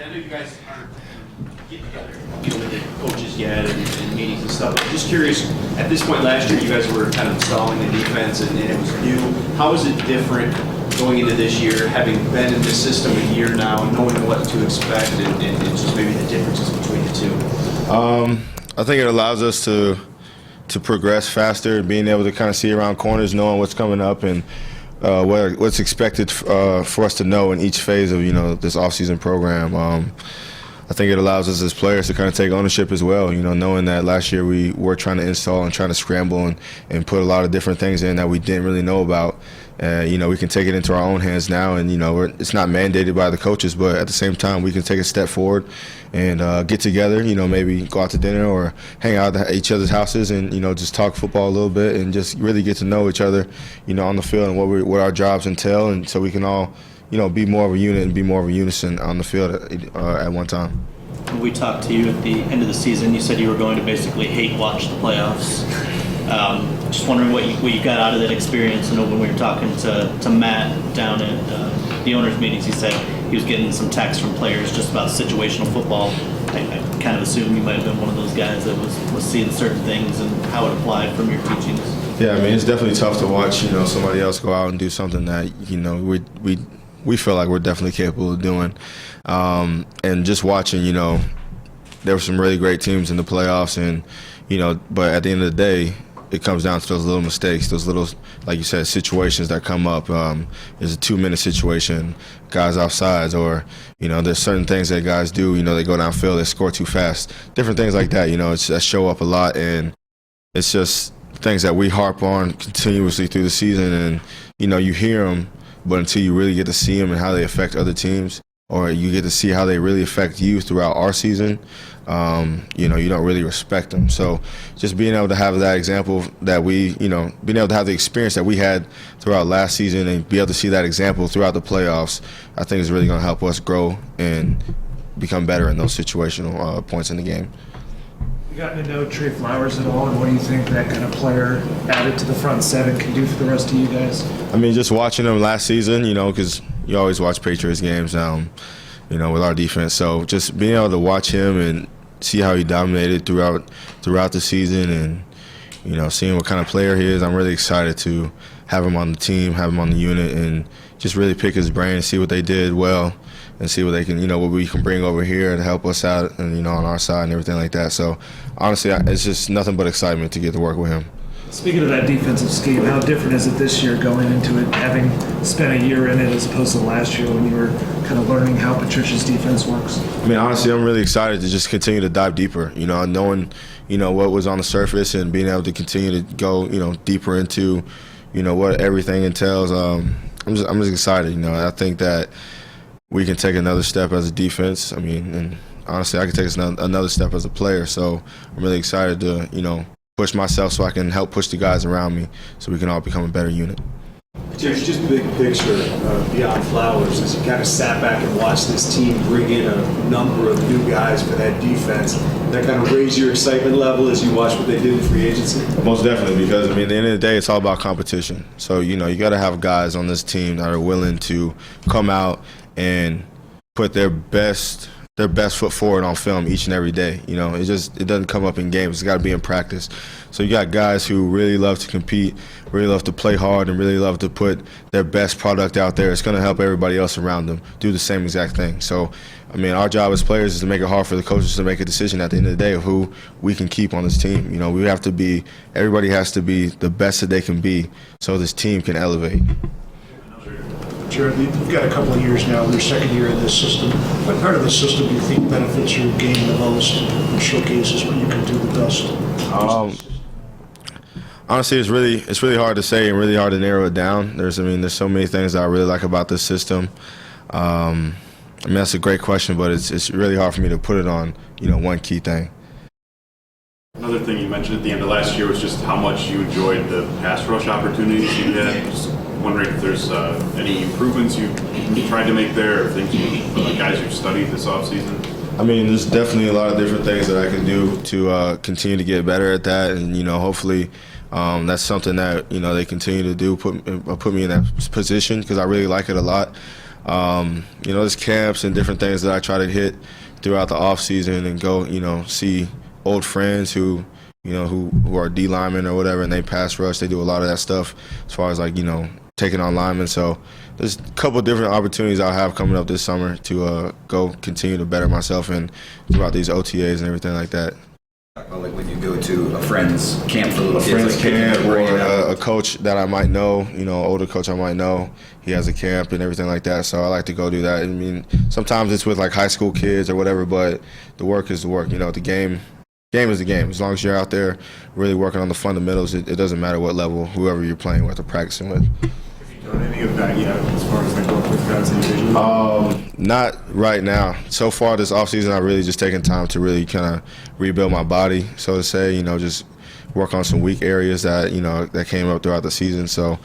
Yeah, I know you guys aren't getting together with the coaches yet and meetings and stuff. I'm just curious, at this point last year, you guys were kind of installing the defense and it was new. How is it different going into this year, having been in this system a year now, knowing what to expect and just maybe the differences between the two? I think it allows us to progress faster, being able to kind of see around corners, knowing what's coming up and what's expected for us to know in each phase of this offseason program. I think it allows us as players to kind of take ownership as well. Knowing that last year we were trying to install and trying to scramble and put a lot of different things in that we didn't really know about. We can take it into our own hands now, and it's not mandated by the coaches, but at the same time we can take a step forward and get together. Maybe go out to dinner or hang out at each other's houses and just talk football a little bit and just really get to know each other, on the field and what our jobs entail, and so we can all be more of a unit and be more of a unison on the field at one time. When we talked to you at the end of the season, you said you were going to basically hate watch the playoffs. Just wondering what you got out of that experience. I know when we were talking to Matt down at the owners' meetings, he said he was getting some texts from players just about situational football. I kind of assume you might have been one of those guys that was seeing certain things and how it applied from your teachings. Yeah, it's definitely tough to watch somebody else go out and do something that we feel like we're definitely capable of doing. And just watching, there were some really great teams in the playoffs, and but at the end of the day, it comes down to those little mistakes, those little, like you said, situations that come up. There's a 2-minute situation, guys offsides, or there's certain things that guys do. They go downfield, they score too fast, different things like that. That show up a lot, and it's just things that we harp on continuously through the season, and you hear them, but until you really get to see them and how they affect other teams, or you get to see how they really affect you throughout our season, you don't really respect them. So just being able to have that example that being able to have the experience that we had throughout last season and be able to see that example throughout the playoffs, I think is really going to help us grow and become better in those situational points in the game. You gotten to know Trey Flowers at all, and what do you think that kind of player added to the front seven can do for the rest of you guys? Just watching him last season, because you always watch Patriots games, with our defense. So just being able to watch him and see how he dominated throughout the season, and seeing what kind of player he is, I'm really excited to have him on the team, have him on the unit, and just really pick his brain and see what they did well, and see what they can, what we can bring over here to help us out, and on our side and everything like that. So honestly, it's just nothing but excitement to get to work with him. Speaking of that defensive scheme, how different is it this year going into it, having spent a year in it as opposed to last year when you were kind of learning how Patricia's defense works? Honestly, I'm really excited to just continue to dive deeper, knowing, what was on the surface and being able to continue to go, deeper into, what everything entails. I'm just excited, I think that we can take another step as a defense. And honestly, I can take another step as a player. So I'm really excited to, push myself so I can help push the guys around me so we can all become a better unit. There's just big picture beyond Flowers as you kind of sat back and watched this team bring in a number of new guys for that defense. That kind of raised your excitement level as you watched what they did in free agency? Most definitely, because at the end of the day, it's all about competition. So, you got to have guys on this team that are willing to come out and put their best foot forward on film each and every day. It doesn't come up in games. It's got to be in practice. So you got guys who really love to compete, really love to play hard, and really love to put their best product out there. It's going to help everybody else around them do the same exact thing. So, our job as players is to make it hard for the coaches to make a decision at the end of the day of who we can keep on this team. Everybody has to be the best that they can be so this team can elevate. Jarrad, you've got a couple of years now, your second year in this system. What part of the system do you think benefits your game the most and showcases what you can do the best? Honestly, it's really hard to say and really hard to narrow it down. There's so many things that I really like about this system. That's a great question, but it's really hard for me to put it on, one key thing. Another thing you mentioned at the end of last year was just how much you enjoyed the pass rush opportunities you had. Just wondering if there's any improvements you tried to make there, or things guys you've studied this offseason. There's definitely a lot of different things that I can do to continue to get better at that, and hopefully that's something that they continue to do, put me in that position, because I really like it a lot. There's camps and different things that I try to hit throughout the off season and go, see old friends who are D linemen or whatever, and they pass rush. They do a lot of that stuff as far as taking on linemen. So there's a couple of different opportunities I'll have coming up this summer to go continue to better myself and throughout these OTAs and everything like that. Like when you go to a friend's camp for little A kids, friend's like camp picking or their brain out. a coach that I might know, older coach I might know, he has a camp and everything like that. So I like to go do that. I mean, sometimes it's with high school kids or whatever, but the work is the work. The game is the game. As long as you're out there really working on the fundamentals, it doesn't matter what level, whoever you're playing with or practicing with. Done any of that yet as far as work with guys individually? Not right now. So far this offseason, I've really just taken time to really kind of rebuild my body, so to say, just work on some weak areas that, that came up throughout the season. So,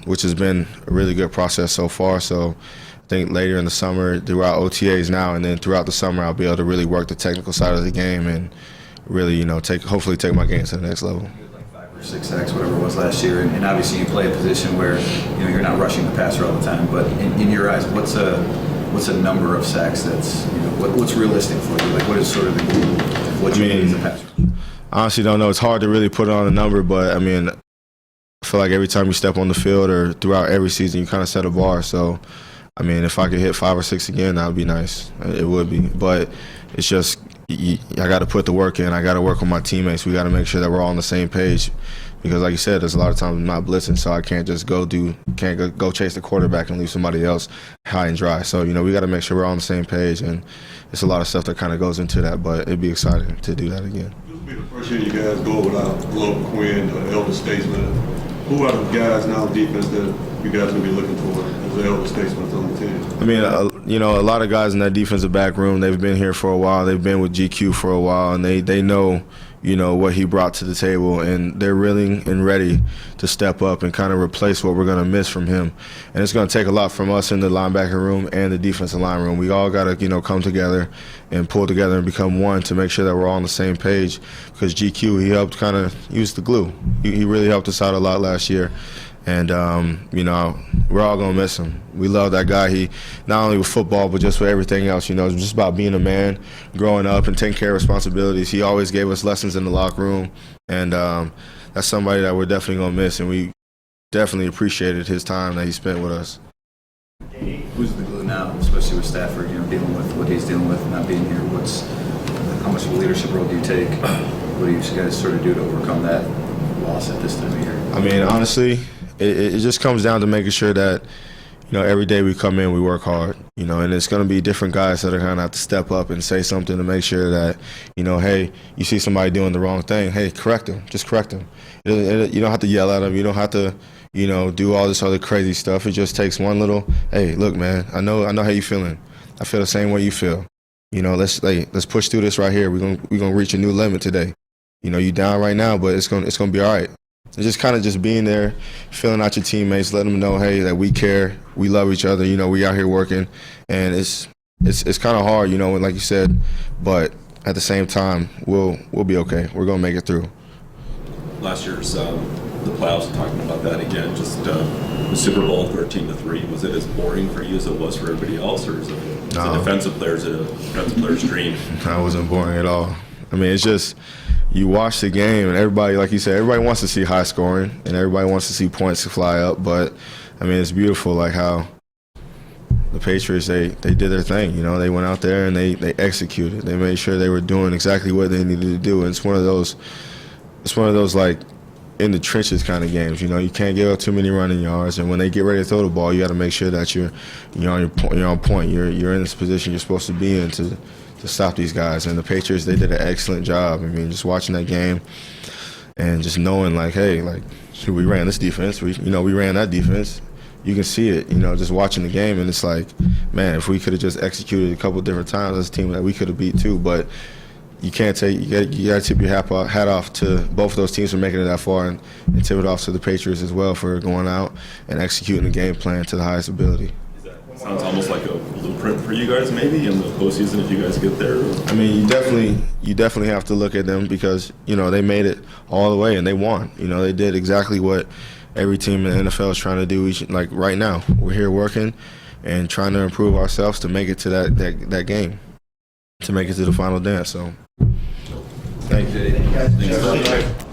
which has been a really good process so far. So I think later in the summer, throughout OTAs now, and then throughout the summer, I'll be able to really work the technical side of the game and really, hopefully take my game to the next level. 5 or 6 sacks, whatever it was last year, and obviously you play a position where you're not rushing the passer all the time. But in your eyes, what's a number of sacks that's what's realistic for you? Like what is sort of the goal of what you need as a passer? I honestly don't know. It's hard to really put it on a number, but I mean, I feel like every time you step on the field or throughout every season, you kind of set a bar. So, I mean, if I could hit 5 or 6 again, that would be nice. It would be, but it's just. I got to put the work in. I got to work with my teammates. We got to make sure that we're all on the same page, because, like you said, there's a lot of times I'm not blitzing, so I can't just go chase the quarterback and leave somebody else high and dry. So we got to make sure we're all on the same page, and it's a lot of stuff that kind of goes into that. But it'd be exciting to do that again. This will be the first year you guys go without Glover Quinn, the elder statesman. Who are the guys now on defense that you guys will be looking for as the elder statesman on the team? I mean, a lot of guys in that defensive back room, they've been here for a while. They've been with GQ for a while, and they know, what he brought to the table, and they're willing and ready to step up and kind of replace what we're going to miss from him. And it's going to take a lot from us in the linebacker room and the defensive line room. We all got to, come together and pull together and become one to make sure that we're all on the same page, because GQ, he helped he was the glue. He really helped us out a lot last year. And, we're all going to miss him. We love that guy. He, not only with football, but just with everything else, just about being a man, growing up and taking care of responsibilities. He always gave us lessons in the locker room. And that's somebody that we're definitely going to miss. And we definitely appreciated his time that he spent with us. Who's the glue now, especially with Stafford, dealing with what he's dealing with, not being here? How much of a leadership role do you take? What do you guys sort of do to overcome that loss at this time of year? I mean, honestly, it just comes down to making sure that, every day we come in, we work hard, and it's going to be different guys that are going to have to step up and say something to make sure that, hey, you see somebody doing the wrong thing, hey, correct them, just correct them. You don't have to yell at them. You don't have to, do all this other crazy stuff. It just takes one little, hey, look, man, I know how you feeling. I feel the same way you feel. Let's push through this right here. We're gonna reach a new limit today. You down right now, but it's gonna be all right. It's just kind of just being there, feeling out your teammates, letting them know, hey, that we care, we love each other. We out here working, and it's kind of hard, like you said, but at the same time, we'll be okay. We're gonna make it through. Last year's the playoffs, talking about that again, just the Super Bowl 13-3. Was it as boring for you as it was for everybody else, or is it No. a defensive player's dream? That wasn't boring at all. I mean, it's just you watch the game, and everybody, like you said, everybody wants to see high scoring, and everybody wants to see points to fly up. But I mean, it's beautiful, like how the Patriots they did their thing. They went out there and they executed. They made sure they were doing exactly what they needed to do. And it's one of those like in the trenches kind of games. You can't give up too many running yards, and when they get ready to throw the ball, you got to make sure that you're on point. You're in this position you're supposed to be in to stop these guys. And the Patriots, they did an excellent job. I mean, just watching that game and just knowing, like, hey, like, we ran this defense. We ran that defense. You can see it, just watching the game. And it's like, man, if we could have just executed a couple different times, as a team that we could have beat too. But you can't take, you got to tip your hat off to both of those teams for making it that far, and tip it off to the Patriots as well for going out and executing the game plan to the highest ability. Sounds almost like a blueprint for you guys, maybe in the postseason if you guys get there. I mean, you definitely have to look at them because they made it all the way and they won. They did exactly what every team in the NFL is trying to do. Like right now, we're here working, and trying to improve ourselves to make it to that game, to make it to the final dance. So, thank you. Thank you, guys. Thanks.